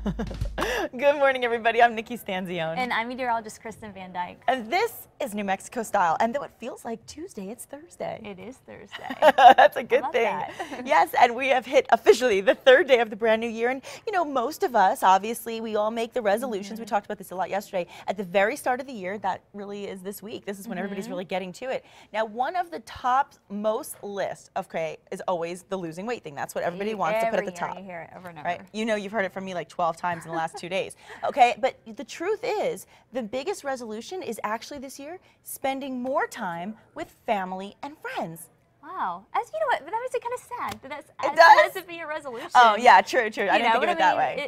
Good morning, everybody. I'm Nikki Stanzione. And I'm meteorologist Kristen Van Dyke. And this is New Mexico style. And though it feels like Tuesday, it's Thursday. It is Thursday. That's a good How about thing. that? Yes, and we have hit officially the third day of the brand new year. And, you know, most of us, obviously, we all make the resolutions. We talked about this a lot yesterday. At the very start of the year, that really is this week. This is when everybody's really getting to it. Now, one of the top most list of is always the losing weight thing. That's what everybody wants to put at the top. You hear it over and over. Right? You know, you've heard it from me like 12 times in the last 2 days. Okay, but the truth is, the biggest resolution is actually this year spending more time with family and friends. Wow. As you know what, but that makes it kind of sad. But that's It does? to be a resolution. Oh yeah, true, true. I didn't think of it that way.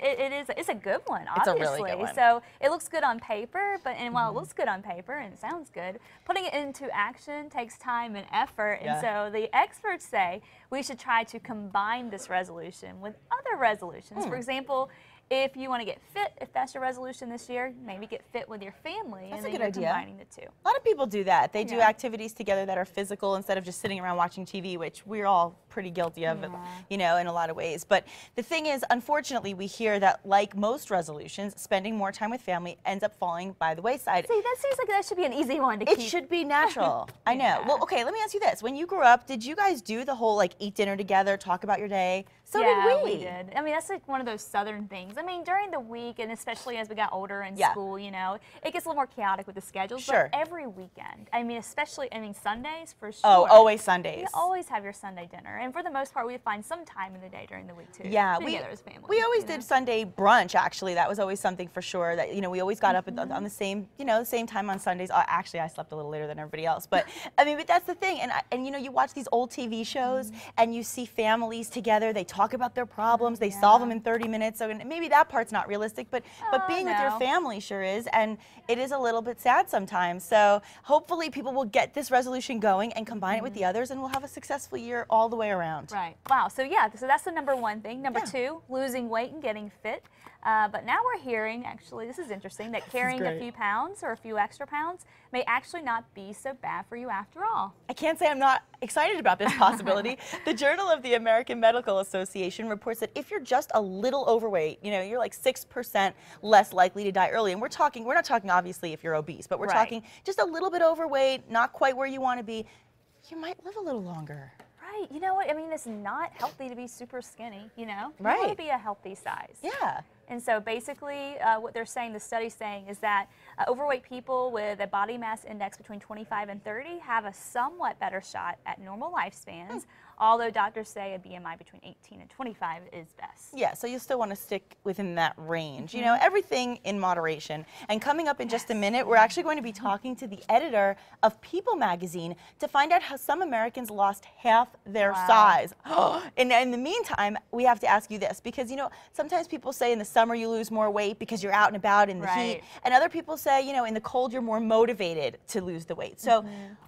It's a good one, It's obviously. a really good one. So it looks good on paper, but while it looks good on paper and it sounds good, putting it into action takes time and effort. And so the experts say we should try to combine this resolution with other resolutions. For example, if you want to get fit, if that's your resolution this year, maybe get fit with your family. That's and a good idea. Combining the two. A lot of people do that. They do activities together that are physical instead of just sitting around watching TV, which we're all pretty guilty of, you know, in a lot of ways. But the thing is, unfortunately, we hear that like most resolutions, spending more time with family ends up falling by the wayside. See, that seems like that should be an easy one to keep. It should be natural. I know. Well, okay, let me ask you this. When you grew up, did you guys do the whole like eat dinner together, talk about your day? So did we. We did. I mean, that's like one of those southern things. I mean, during the week, and especially as we got older in school, you know, it gets a little more chaotic with the schedules. Sure. But every weekend, I mean, especially, Sundays for sure. Oh, always Sundays. You always have your Sunday dinner. And for the most part, we find some time in the day during the week, too. Yeah, we always did Sunday brunch, actually. That was always something for sure. That, you know, we always got up on the same, you know, the same time on Sundays. Actually, I slept a little later than everybody else. But, I mean, but that's the thing. And you know, you watch these old TV shows, and you see families together. They talk about their problems. They solve them in 30 minutes. So maybe that part's not realistic, but being with your family sure is, and it is a little bit sad sometimes. So hopefully people will get this resolution going and combine it with the others, and we'll have a successful year all the way around. Right. Wow. So yeah, so that's the number one thing. Number two, losing weight and getting fit. But now we're hearing, actually, this is interesting, that carrying a few pounds or a few extra pounds may actually not be so bad for you after all. I can't say I'm not excited about this possibility. The Journal of the American Medical Association reports that if you're just a little overweight, you know, you're like 6% less likely to die early. And we're not talking obviously if you're obese, but we're talking just a little bit overweight, not quite where you want to be, you might live a little longer. Right. You know what? I mean, it's not healthy to be super skinny, you know? You Right. want to be a healthy size. Yeah. And so basically what they're saying, the study's saying, is that overweight people with a body mass index between 25 and 30 have a somewhat better shot at normal lifespans, although doctors say a BMI between 18 and 25 is best. Yeah, so you still want to stick within that range. You know, everything in moderation. And coming up in just a minute, we're actually going to be talking to the editor of People magazine to find out how some Americans lost half their size. And in the meantime, we have to ask you this, because, you know, sometimes people say in the summer you lose more weight because you're out and about in the heat, and other people say, you know, in the cold you're more motivated to lose the weight. So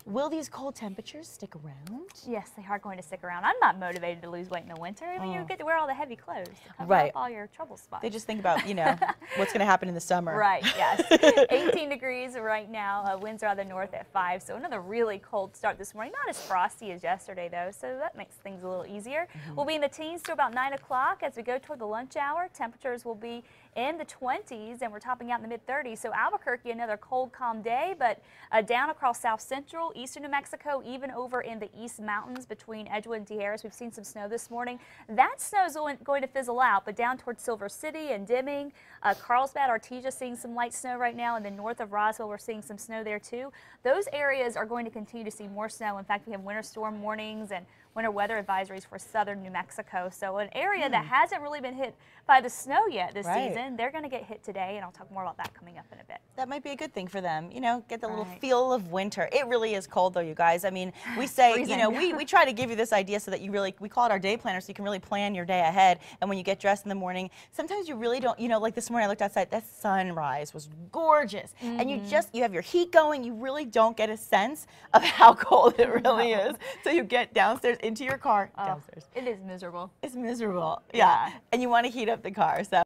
will these cold temperatures stick around? Yes, they are going to stick around. I'm not motivated to lose weight in the winter. I mean, you get to wear all the heavy clothes to cover up all your trouble spots. They just think about, you know, what's going to happen in the summer. Right, yes. 18 degrees right now. Winds are out of the north at 5, so another really cold start this morning. Not as frosty as yesterday, though, so that makes things a little easier. We'll be in the teens to about 9 o'clock. As we go toward the lunch hour, temperatures will be in the 20s, and we're topping out in the mid-30s. So Albuquerque, another cold, calm day, but down across south central, eastern New Mexico, even over in the East Mountains between Edgewood and Tijeras, we've seen some snow this morning. That snow is going to fizzle out, but down towards Silver City and Deming, Carlsbad, Artesia seeing some light snow right now, and then north of Roswell, we're seeing some snow there too. Those areas are going to continue to see more snow. In fact, we have winter storm warnings and winter weather advisories for southern New Mexico. So an area that hasn't really been hit by the snow yet this season, they're going to get hit today, and I'll talk more about that coming up in a bit. That might be a good thing for them, you know, get the little feel of winter. It really is cold though, you guys. I mean, we say, you know, we try to give you this idea so that you really, we call it our day planner, so you can really plan your day ahead. And when you get dressed in the morning, sometimes you really don't, you know, like this morning I looked outside, that sunrise was gorgeous. And you have your heat going, you really don't get a sense of how cold it really is. So you get downstairs into your car, downstairs. It is miserable. It's miserable, yeah. And you want to heat up the car, so.